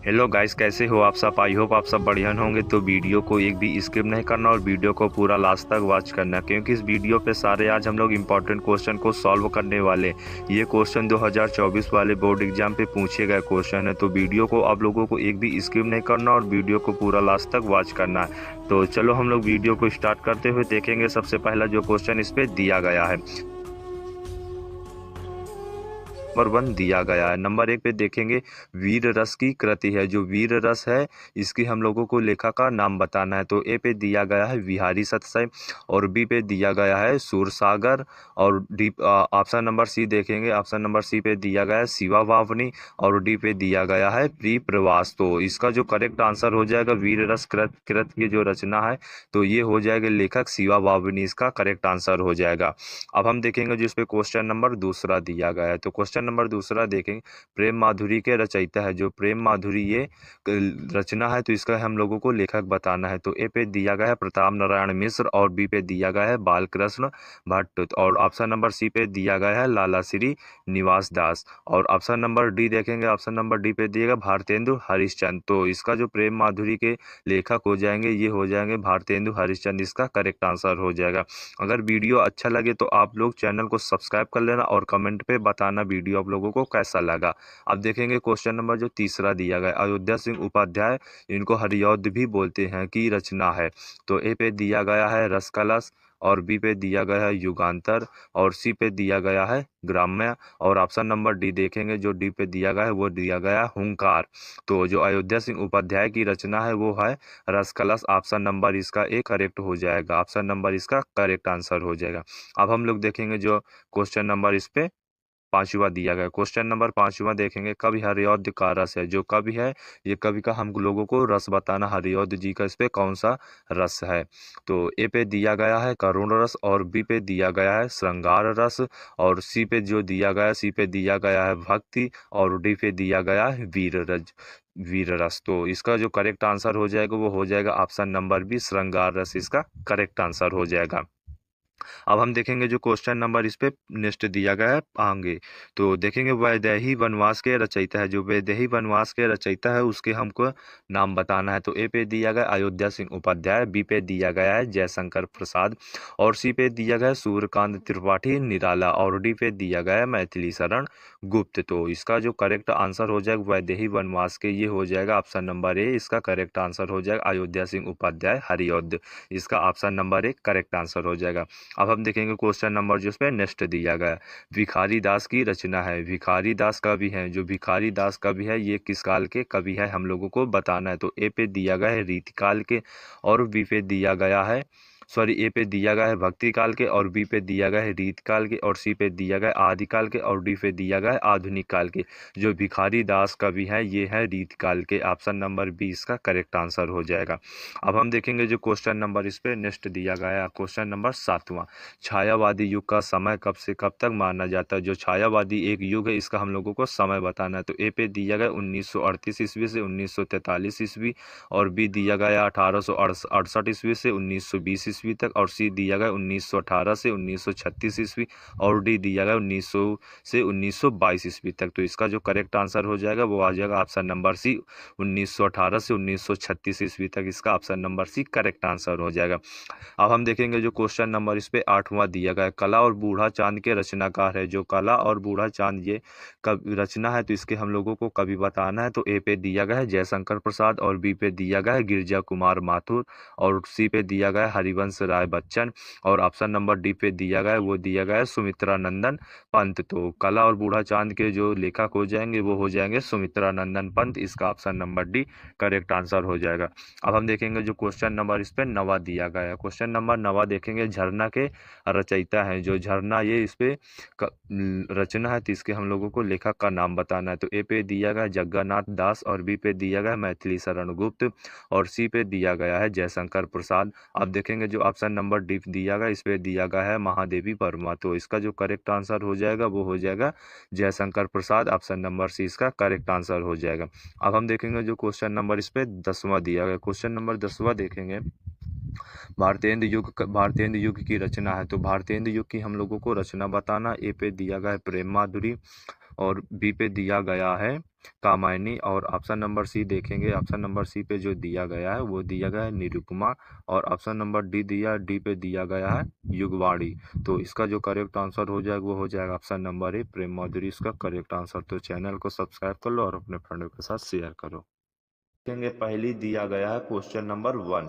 Hello guys, कैसे हो आप सब। आई होप आप सब बढ़िया होंगे। तो वीडियो को एक भी स्किप नहीं करना और वीडियो को पूरा लास्ट तक वॉच करना, क्योंकि इस वीडियो पे सारे आज हम लोग इंपॉर्टेंट क्वेश्चन को सॉल्व करने वाले। ये क्वेश्चन 2024 वाले बोर्ड एग्जाम पे पूछे गए क्वेश्चन है, तो वीडियो को आप लोगों को एक भी स्किप नहीं करना और वीडियो को पूरा लास्ट तक वॉच करना है। तो चलो हम लोग वीडियो को स्टार्ट करते हुए देखेंगे। सबसे पहला जो क्वेश्चन इस पे दिया गया है, नंबर 1 दिया गया है। नंबर 1 पे देखेंगे, वीर रस की कृति है। जो वीर रस है इसकी हम लोगों को लेखक का नाम बताना है। तो ए पे दिया गया है विहारी सतसय, और बी पे दिया गया है सूरसागर, और डी ऑप्शन नंबर सी देखेंगे। ऑप्शन नंबर सी पे दिया गया है शिवा वावनी, और डी पे दिया गया है प्री प्रवास। तो इसका जो करेक्ट आंसर हो जाएगा वीर रस कृत कृत की जो रचना है, तो ये हो जाएगा लेखक शिवा वावनी, इसका करेक्ट आंसर हो जाएगा। अब हम देखेंगे जो इस पे क्वेश्चन नंबर दूसरा दिया गया है। तो क्वेश्चन नंबर दूसरा देखेंगे, प्रेम माधुरी के रचयिता है। जो प्रेम माधुरी ये रचना है, तो इसका हम लोगों को लेखक बताना है। तो ए पे दिया गया है प्रताप नारायण मिश्र, और बी पे दिया गया है बालकृष्ण भट्ट, और ऑप्शन नंबर सी पे दिया गया है लाला श्री निवास दास, और ऑप्शन नंबर डी देखेंगे। ऑप्शन नंबर डी पे दिएगा भारतेंदु हरिश्चंद्र। तो इसका जो प्रेम माधुरी के लेखक हो जाएंगे, ये हो जाएंगे भारतेंदु हरिश्चंद्र, इसका करेक्ट आंसर हो जाएगा। अगर वीडियो अच्छा लगे तो आप लोग चैनल को सब्सक्राइब कर लेना और कमेंट पे बताना वीडियो आप लोगों को कैसा लगा। अब देखेंगे क्वेश्चन नंबर जो तीसरा दिया गया, अयोध्या सिंह उपाध्याय, इनको हरिऔध भी बोलते हैं, की रचना है। तो ए पे दिया गया है रसकलश, और बी पे दिया गया है युगांतर, और सी पे दिया गया है ग्राम्य, और ऑप्शन नंबर डी देखेंगे। जो डी पे दिया गया है वो दिया गया है हुंकार। तो जो अयोध्या सिंह उपाध्याय की रचना है वो है रस कलश। ऑप्शन नंबर इसका ए करेक्ट हो जाएगा। ऑप्शन नंबर इसका करेक्ट आंसर हो जाएगा। अब हम लोग देखेंगे जो क्वेश्चन नंबर इस पे पांचवा दिया गया। क्वेश्चन नंबर पांचवा देखेंगे, कवि हरिऔध का रस है। जो कवि है, ये कवि का हम लोगों को रस बताना, हरिऔध जी का इस पे कौन सा रस है। तो ए पे दिया गया है करुण रस, और बी पे दिया गया है श्रृंगार रस, और सी पे जो दिया गया, सी पे दिया गया है भक्ति, और डी पे दिया गया है वीर रस। तो इसका जो करेक्ट आंसर हो जाएगा वो हो जाएगा ऑप्शन नंबर बी, श्रृंगार रस, इसका करेक्ट आंसर हो जाएगा। अब हम देखेंगे जो क्वेश्चन नंबर इस पे नेक्स्ट दिया गया है आगे। तो देखेंगे वैदेही वनवास के रचयिता है। जो वैदेही वनवास के रचयिता है उसके हमको नाम बताना है। तो ए पे दिया गया अयोध्या सिंह उपाध्याय, बी पे दिया गया है जयशंकर प्रसाद, और सी पे दिया गया है सूर्यकांत त्रिपाठी निराला, और डी पे दिया गया है मैथिली शरण गुप्त। तो इसका जो करेक्ट आंसर हो जाएगा वैदेही वनवास के, ये हो जाएगा ऑप्शन नंबर ए, इसका करेक्ट आंसर हो जाएगा अयोध्या सिंह उपाध्याय हरिऔध, इसका option number A correct answer हो जाएगा। अब हम देखेंगे क्वेश्चन नंबर जो उसमें नेक्स्ट दिया गया है, भिखारी दास की रचना है। भिखारी दास कवि हैं। जो भिखारी दास कवि है ये किस काल के कवि है हम लोगों को बताना है। तो ए पे दिया गया है रीतिकाल के, और बी पे दिया गया है ए पे दिया गया है भक्ति काल के, और बी पे दिया गया है रीतकाल के, और सी पे दिया गया है आदिकाल के, और डी पे दिया गया है आधुनिक काल के। जो भिखारी दास कवि है ये है रीतकाल के। ऑप्शन नंबर बी इसका करेक्ट आंसर हो जाएगा। अब हम देखेंगे जो क्वेश्चन नंबर इस पे नेक्स्ट दिया गया है, क्वेश्चन नंबर सातवां, छायावादी युग का समय कब से कब तक माना जाता है। जो छायावादी एक युग है, इसका हम लोगों को समय बताना है। तो ए पे दिया गया 1938 ईस्वी से 1943 ईस्वी, और बी दिया गया 1868 ईस्वी से 1920 ईस्वी तक, और सी दिया गया 1918 से 1936 ईस्वी, और डी दिया गया 1900 से 1922 ईस्वी तक। तो इसका जो करेक्ट आंसर हो जाएगा वो आ जाएगा ऑप्शन नंबर सी, 1918 से 1936 ईस्वी तक, इसका option number C correct answer हो जाएगा। अब हम देखेंगे जो क्वेश्चन नंबर इस पे आठवां दिया गया है, कला और बूढ़ा चांद के रचनाकार है। जो कला और बूढ़ा चांद ये कब रचना है, तो इसके हम लोगों को कवि बताना है। तो ए पे दिया गया है जयशंकर प्रसाद, और बी पे दिया गया है गिरजा कुमार माथुर, और सी पे दिया गया है हरिवंश राय बच्चन, और ऑप्शन नंबर डी पे दिया गया है वो दिया गया है सुमित्रा नंदन पंत। तो कला और बूढ़ा चांद के जो लेखक हो जाएंगे वो हो जाएंगे सुमित्रा नंदन पंत, इसका option number D correct answer हो जाएगा। अब हम देखेंगे जो क्वेश्चन नंबर इस पे नवा दिया गया है। क्वेश्चन नंबर नवा देखेंगे, झरना के रचयिता हैं। जो झरना ये इस पे रचना है, तो इसके हम लोगों को लेखक का नाम बताना है। तो ए पे दिया गया जगन्नाथ दास, और बी पे दिया गया मैथिली शरण गुप्त, और सी पे दिया गया है जयशंकर प्रसाद। अब देखेंगे जो ऑप्शन नंबर डी दिया गया, इस पे दिया गया है महादेवी वर्मा। तो इसका जो करेक्ट आंसर हो जाएगा वो हो जाएगा जयशंकर प्रसाद, ऑप्शन नंबर सी इसका करेक्ट आंसर हो जाएगा। अब हम देखेंगे जो क्वेश्चन नंबर इस पे 10वां दिया गया। क्वेश्चन नंबर 10वां देखेंगे, भारतेंदु युग की रचना है। तो भारतेंदु युग की हम लोगों को रचना बताना। ए पे दिया गया है प्रेम माधुरी, और बी पे दिया गया है कामायनी। और ऑप्शन नंबर सी देखेंगे, ऑप्शन नंबर सी पे जो दिया गया है वो दिया गया है निरुपमा। और ऑप्शन नंबर डी पे दिया गया है युगवाणी। तो इसका जो करेक्ट आंसर हो जाएगा वो हो जाएगा ऑप्शन नंबर ए प्रेम मधुरी इसका करेक्ट आंसर। तो चैनल को सब्सक्राइब कर लो और अपने फ्रेंडों के साथ शेयर करो। देखेंगे पहली दिया गया है क्वेश्चन नंबर 1।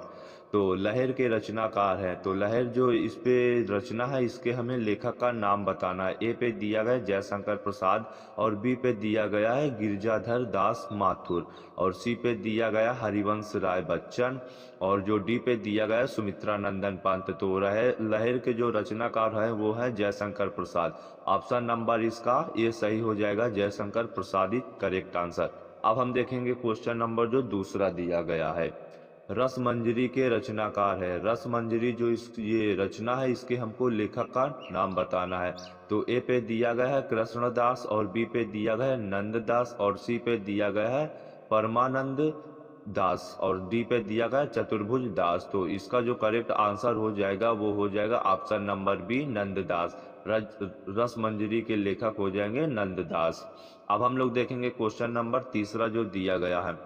तो लहर के रचनाकार हैं, तो लहर जो इस पे रचना है इसके हमें लेखक का नाम बताना है। ए पे दिया गया है जयशंकर प्रसाद, और बी पे दिया गया है गिरजाधर दास माथुर, और सी पे दिया गया हरिवंश राय बच्चन, और जो डी पे दिया गया है सुमित्रा नंदन पंत। तो लहर के जो रचनाकार है वो है जयशंकर प्रसाद। ऑप्शन नंबर इसका ये सही हो जाएगा, जयशंकर प्रसाद ही करेक्ट आंसर। अब हम देखेंगे क्वेश्चन नंबर जो दूसरा दिया गया है। रसमंजरी के रचनाकार है, रसमंजरी जो इस ये रचना है इसके हमको लेखक का नाम बताना है। तो ए पे दिया गया है कृष्णदास, और बी पे दिया गया है नंददास, और सी पे दिया गया है परमानंद दास, और डी पे दिया गया है चतुर्भुज दास। तो इसका जो करेक्ट आंसर हो जाएगा वो हो जाएगा option number B Nanddas. Rasmanjari के लेखक हो जाएंगे नंददास। अब हम लोग देखेंगे क्वेश्चन नंबर तीसरा जो दिया गया है।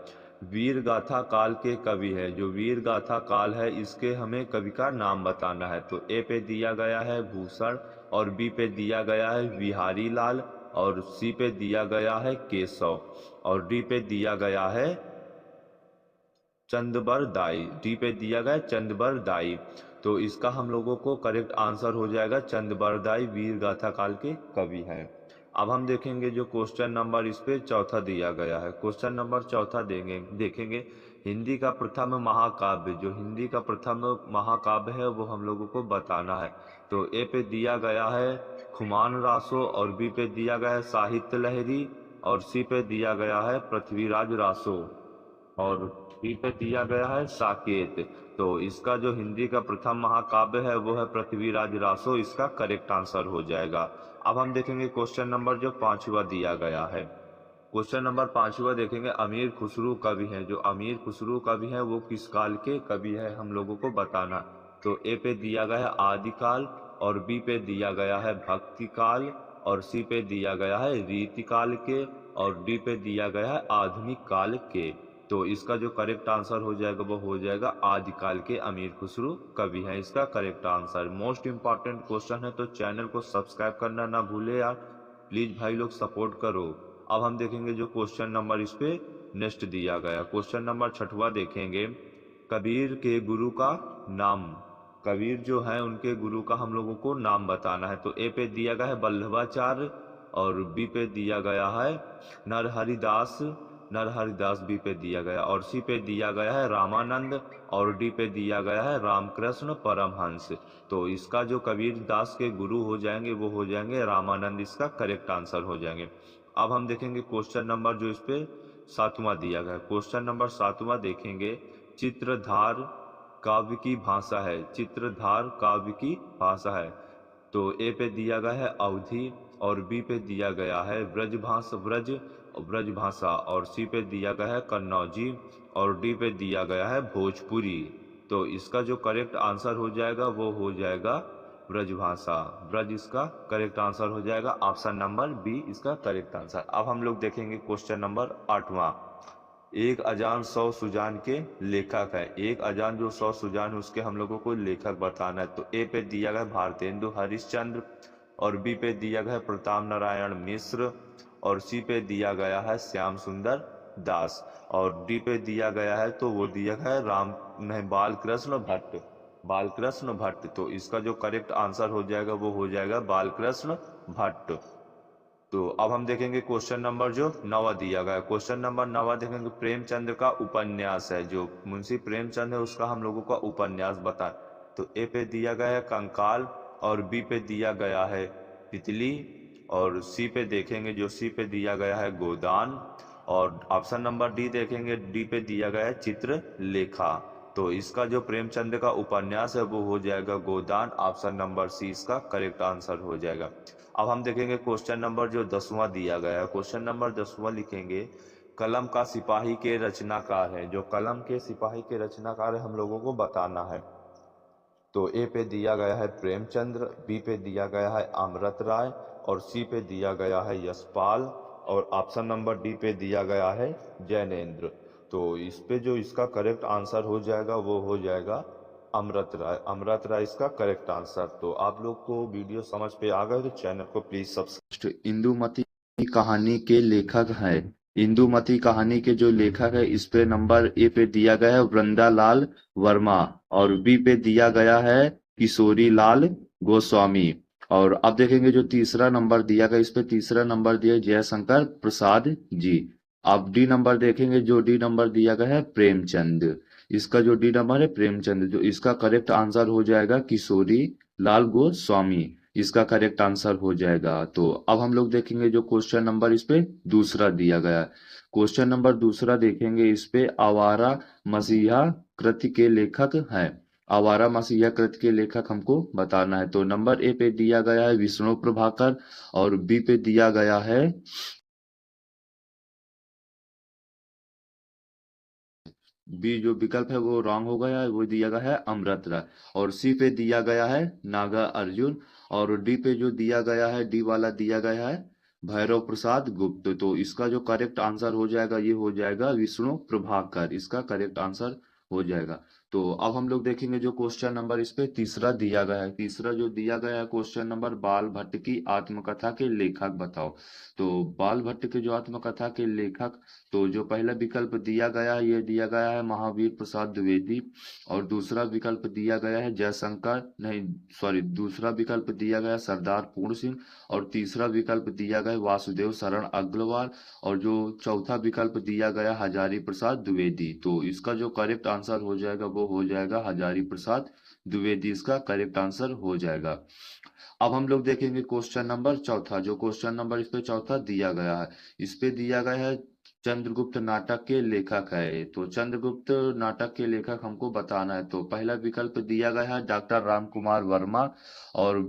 वीर गाथा काल के कवि है, जो वीर गाथा काल है इसके हमें कवि का नाम बताना है। तो ए पे दिया गया है भूषण, और बी पे दिया गया है बिहारी लाल, और सी पे दिया गया है केशव, और डी पे दिया गया है चंदबर दाई। डी पे दिया गया चंदबर दाई। तो इसका हम लोगों को करेक्ट आंसर हो जाएगा चंदबर दाई वीर गाथा काल के कवि हैं। अब हम देखेंगे जो क्वेश्चन नंबर इस पे चौथा दिया गया है। क्वेश्चन नंबर चौथा देखेंगे हिंदी का प्रथम महाकाव्य, जो हिंदी का प्रथम महाकाव्य है वो हम लोगों को बताना है। तो ए पे दिया गया है खुमान रासो, और बी पे दिया गया है साहित्य लहरी, और सी पे दिया गया है पृथ्वीराज रासो, और बी पे दिया गया है साकेत। तो इसका जो हिंदी का प्रथम महाकाव्य है वो है पृथ्वीराज रासो, इसका करेक्ट आंसर हो जाएगा। अब हम देखेंगे क्वेश्चन नंबर जो पांचवा दिया गया है। क्वेश्चन नंबर पांचवा देखेंगे अमीर खुसरू कवि हैं, जो अमीर खुसरू कवि हैं वो किस काल के कवि है हम लोगों को बताना। तो ए पे दिया गया है आदिकाल, और बी पे दिया गया है भक्ति काल, और सी पे दिया गया है रीति काल के, और डी पे दिया गया है आधुनिक काल के। तो इसका जो करेक्ट आंसर हो जाएगा वो हो जाएगा आदिकाल के अमीर खुसरू कवि हैं इसका correct answer. Most important question है, तो चैनल को सब्सक्राइब करना ना भूले यार, प्लीज भाई लोग सपोर्ट करो। अब हम देखेंगे जो क्वेश्चन नंबर इस पे नेक्स्ट दिया गया, क्वेश्चन नंबर छठवा देखेंगे कबीर के गुरु का नाम। कबीर जो है उनके गुरु का हम लोगों को नाम बताना है। तो ए पे दिया गया है वल्लभाचार्य, और बी पे दिया गया है नरहरिदास, नरहरिदास बी पे दिया गया, और सी पे दिया गया है रामानंद, और डी पे दिया गया है रामकृष्ण परमहंस। तो इसका जो कबीर दास के गुरु हो जाएंगे वो हो जाएंगे रामानंद, इसका करेक्ट आंसर हो जाएंगे। अब हम देखेंगे क्वेश्चन नंबर जो इस पे सातवां दिया गया, क्वेश्चन नंबर सातवां देखेंगे चित्रधार काव्य की भाषा है, चित्रधार काव्य की भाषा है। तो ए पे दिया गया है अवधि, और बी पे दिया गया है ब्रज भाषा, और सी पे दिया गया है कन्नौजी, और डी पे दिया गया है भोजपुरी। तो इसका जो करेक्ट आंसर हो जाएगा वो हो जाएगा ब्रजभाषा, ब्रज इसका करेक्ट आंसर हो जाएगा, ऑप्शन नंबर बी इसका करेक्ट आंसर। अब हम लोग देखेंगे क्वेश्चन नंबर आठवां। एक अजान सौ सुजान के लेखक है, एक अजान जो सौ सुजान है उसके हम लोगों को लेखक बताना है। तो ए पे दिया गया भारतेंदु हरिश्चंद्र, और बी पे दिया गया प्रताप नारायण मिश्र, और सी पे दिया गया है श्याम सुंदर दास, और डी पे दिया गया है तो वो दिया गया है राम नहीं बालकृष्ण भट्ट, बालकृष्ण भट्ट। तो इसका जो करेक्ट आंसर हो जाएगा वो हो जाएगा बालकृष्ण भट्ट। तो अब हम देखेंगे क्वेश्चन नंबर जो नवा दिया गया, क्वेश्चन नंबर नवा देखेंगे प्रेमचंद्र का उपन्यास है, जो मुंशी प्रेमचंद है उसका हम लोगों का उपन्यास बता। तो ए पे दिया गया है कंकाल, और बी पे दिया गया है तितली, और सी पे देखेंगे जो सी पे दिया गया है गोदान, और ऑप्शन नंबर डी देखेंगे डी पे दिया गया है चित्रलेखा। तो इसका जो प्रेमचंद का उपन्यास है वो हो जाएगा गोदान, ऑप्शन नंबर सी इसका करेक्ट आंसर हो जाएगा। अब हम देखेंगे क्वेश्चन नंबर जो 10वां दिया गया है, क्वेश्चन नंबर 10वां लिखेंगे कलम का सिपाही के रचनाकार है, जो कलम के सिपाही के रचनाकार है हम लोगों को बताना है। तो ए पे दिया गया है प्रेमचंद्र, बी पे दिया गया है अमृत राय, और सी पे दिया गया है यशपाल, और ऑप्शन नंबर डी पे दिया गया है जैनेन्द्र। तो इस पे जो इसका करेक्ट आंसर हो जाएगा वो हो जाएगा अमृत राय। अमृत राय इसका करेक्ट आंसर। तो आप लोग को वीडियो समझ पे आ गए तो चैनल को प्लीज सब्सक्राइब। इंदुमती कहानी के लेखक हैं। इंदुमती कहानी के जो लेखक है इस पे नंबर ए पे दिया गया है वृंदालाल वर्मा और बी पे दिया गया है किशोरी लाल गोस्वामी। और अब देखेंगे जो तीसरा नंबर दिया गया इस पे तीसरा नंबर दिया जयशंकर प्रसाद जी। अब डी नंबर देखेंगे जो डी नंबर दिया गया है प्रेमचंद। इसका जो डी नंबर है प्रेमचंद। जो इसका करेक्ट आंसर हो जाएगा किशोरी लाल गोस्वामी। इसका करेक्ट आंसर हो जाएगा। तो अब हम लोग देखेंगे जो क्वेश्चन नंबर इस पे दूसरा दिया गया है। क्वेश्चन नंबर दूसरा देखेंगे इस पे आवारा मसीहा कृति के लेखक हैं। आवारा मसीहा कृति के लेखक हमको बताना है। तो नंबर ए पे दिया गया है विष्णु प्रभाकर और बी पे दिया गया है बी जो विकल्प है वो रॉन्ग हो गया है, वो दिया गया है अमृत राय। और सी पे दिया गया है नागा अर्जुन। और डी पे जो दिया गया है डी वाला दिया गया है भैरव प्रसाद गुप्त। तो इसका जो करेक्ट आंसर हो जाएगा ये हो जाएगा विष्णु प्रभाकर। इसका करेक्ट आंसर हो जाएगा। तो अब हम लोग देखेंगे जो क्वेश्चन नंबर इस पे तीसरा दिया गया है। तीसरा जो दिया गया है क्वेश्चन नंबर बाल भट्ट की आत्मकथा के लेखक बताओ। तो बाल भट्ट के जो आत्मकथा के लेखक, तो जो पहला विकल्प दिया गया है ये दिया गया है महावीर प्रसाद द्विवेदी। और दूसरा विकल्प दिया गया है जयशंकर नहीं सॉरी दूसरा विकल्प दिया गया है सरदार पूर्ण सिंह। और तीसरा विकल्प दिया गया है वासुदेव शरण अग्रवाल। और जो चौथा विकल्प दिया गया हजारी प्रसाद द्विवेदी। तो इसका जो करेक्ट आंसर हो जाएगा वो हो जाएगा हजारी प्रसाद द्विवेदी। इसका करेक्ट आंसर हो जाएगा। अब हम लोग देखेंगे क्वेश्चन नंबर चौथा। जो क्वेश्चन नंबर इस पे चौथा दिया गया है इस पे दिया गया है चंद्रगुप्त नाटक के लेखक है। तो चंद्रगुप्त नाटक के लेखक हमको बताना है। तो पहला विकल्प दिया गया है डॉक्टर राम कुमार वर्मा। और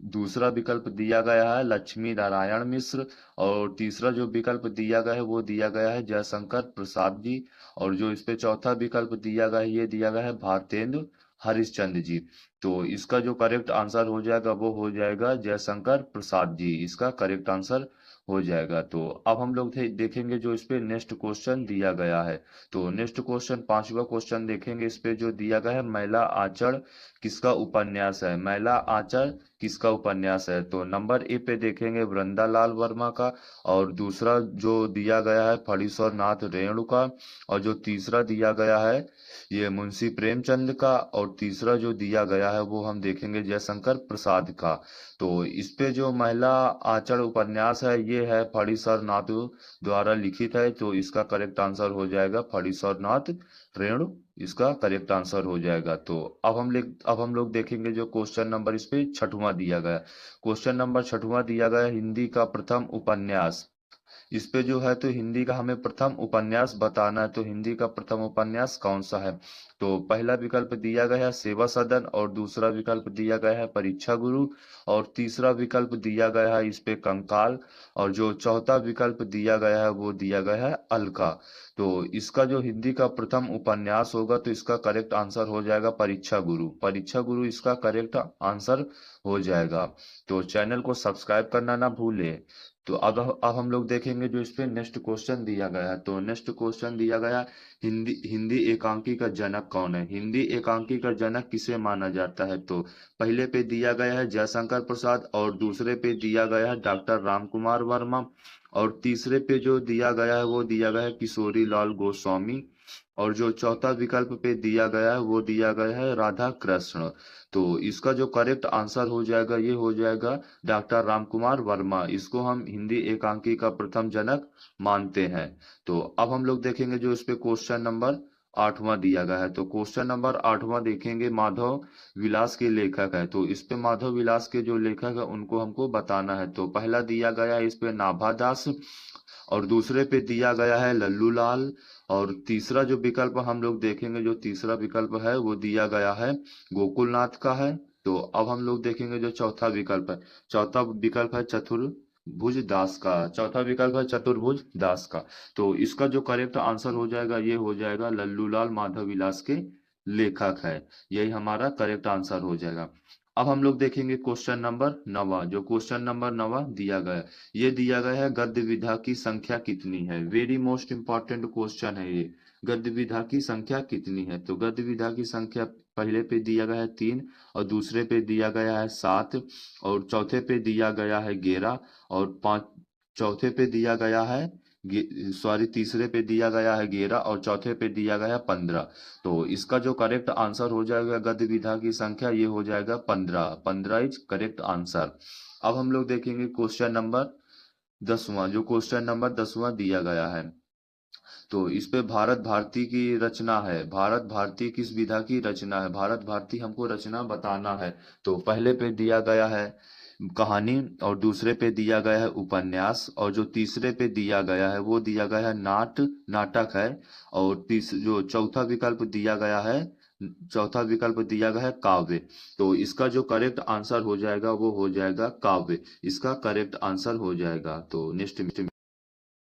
दूसरा विकल्प दिया गया है लक्ष्मी नारायण मिश्र। और तीसरा जो विकल्प दिया गया है वो दिया गया है जयशंकर प्रसाद जी। और जो इस पे चौथा विकल्प दिया गया है ये दिया गया है भारतेंदु हरिश्चंद्र जी। तो इसका जो करेक्ट आंसर हो जाएगा वो हो जाएगा जयशंकर प्रसाद जी। इसका करेक्ट आंसर हो जाएगा। तो अब हम लोग देखेंगे जो इस पे नेक्स्ट क्वेश्चन दिया गया है। तो नेक्स्ट क्वेश्चन पांचवा क्वेश्चन देखेंगे इस पे जो दिया गया है मैला आचरण किसका उपन्यास है। मैला आचरण किसका उपन्यास है। तो नंबर ए पे देखेंगे वृंदालाल वर्मा का। और दूसरा जो दिया गया है फणीश्वर नाथ रेणु का। और जो तीसरा दिया गया है ये मुंशी प्रेमचंद का। और तीसरा जो दिया गया है वो हम देखेंगे जयशंकर प्रसाद का। तो इस पे जो महिला आचरण उपन्यास है ये है फणीश्वर नाथ द्वारा लिखित है। तो इसका करेक्ट आंसर हो जाएगा फणीश्वर नाथ रेणु। इसका करेक्ट आंसर हो जाएगा। तो अब हम लोग देखेंगे जो क्वेश्चन नंबर इस पे छठवां दिया गया। क्वेश्चन नंबर छठवां दिया गया हिंदी का प्रथम उपन्यास। इस पे जो है तो हिंदी का हमें प्रथम उपन्यास बताना है। तो हिंदी का प्रथम उपन्यास कौन सा है। तो पहला विकल्प दिया गया है सेवा सदन। और दूसरा विकल्प दिया गया है परीक्षा गुरु। और तीसरा विकल्प दिया गया है इस पे कंकाल। और जो चौथा विकल्प दिया गया है वो दिया गया है अलका। तो इसका जो हिंदी का प्रथम उपन्यास होगा तो इसका करेक्ट आंसर हो जाएगा परीक्षा गुरु। परीक्षा गुरु इसका करेक्ट आंसर हो जाएगा। तो चैनल को सब्सक्राइब करना ना भूले। तो अब हम लोग देखेंगे जो इस पे नेक्स्ट क्वेश्चन दिया गया है। तो नेक्स्ट क्वेश्चन दिया गया हिंदी हिंदी एकांकी का जनक कौन है। हिंदी एकांकी का जनक किसे माना जाता है। तो पहले पे दिया गया है जयशंकर प्रसाद। और दूसरे पे दिया गया है डॉक्टर राम कुमार वर्मा। और तीसरे पे जो दिया गया है वो दिया गया है किशोरी लाल गोस्वामी। और जो चौथा विकल्प पे दिया गया है वो दिया गया है राधा कृष्ण। तो इसका जो करेक्ट आंसर हो जाएगा ये हो जाएगा डॉक्टर रामकुमार वर्मा। इसको हम हिंदी एकांकी का प्रथम जनक मानते हैं। तो अब हम लोग देखेंगे जो इस पे क्वेश्चन नंबर आठवां दिया गया है। तो क्वेश्चन नंबर आठवां देखेंगे माधव विलास के लेखक है। तो इस पे माधव विलास के जो लेखक है उनको हमको बताना है। तो पहला दिया गया है इस पे नाभा दास। और दूसरे पे दिया गया है लल्लू लाल। और तीसरा जो विकल्प हम लोग देखेंगे जो तीसरा विकल्प है वो दिया गया है गोकुलनाथ का है। तो अब हम लोग देखेंगे जो चौथा विकल्प है। चौथा विकल्प है चतुर्भुज दास का। चौथा विकल्प है चतुर्भुज दास का। तो इसका जो करेक्ट आंसर हो जाएगा ये हो जाएगा लल्लू लाल माधव विलास के लेखक है। यही हमारा करेक्ट आंसर हो जाएगा। अब हम लोग देखेंगे क्वेश्चन नंबर 9। जो क्वेश्चन नंबर 9 दिया गया, ये दिया गया है गद्य विधा की संख्या कितनी है। वेरी मोस्ट इंपॉर्टेंट क्वेश्चन है ये, गद्य विधा की संख्या कितनी है। तो गद्य विधा की संख्या पहले पे दिया गया है 3, और दूसरे पे दिया गया है 7, और चौथे पे दिया गया है 11, और चौथे पे दिया गया है सॉरी तीसरे पे दिया गया है 11, और चौथे पे दिया गया है 15। तो इसका जो करेक्ट आंसर हो जाएगा गद्य विधा की संख्या, ये हो जाएगा 15। 15 इज करेक्ट आंसर। अब हम लोग देखेंगे क्वेश्चन नंबर 10वां। जो क्वेश्चन नंबर 10वां दिया गया है, तो इस पे भारत भारती की रचना है। भारत भारती किस विधा की रचना है, भारत भारती हमको रचना बताना है। तो पहले पे दिया गया है कहानी, और दूसरे पे दिया गया है उपन्यास, और जो तीसरे पे दिया गया है वो दिया गया है नाटक है, और जो चौथा विकल्प दिया गया है, चौथा विकल्प दिया गया है काव्य। तो इसका जो करेक्ट आंसर हो जाएगा वो हो जाएगा काव्य, इसका करेक्ट आंसर हो जाएगा। तो नेक्स्ट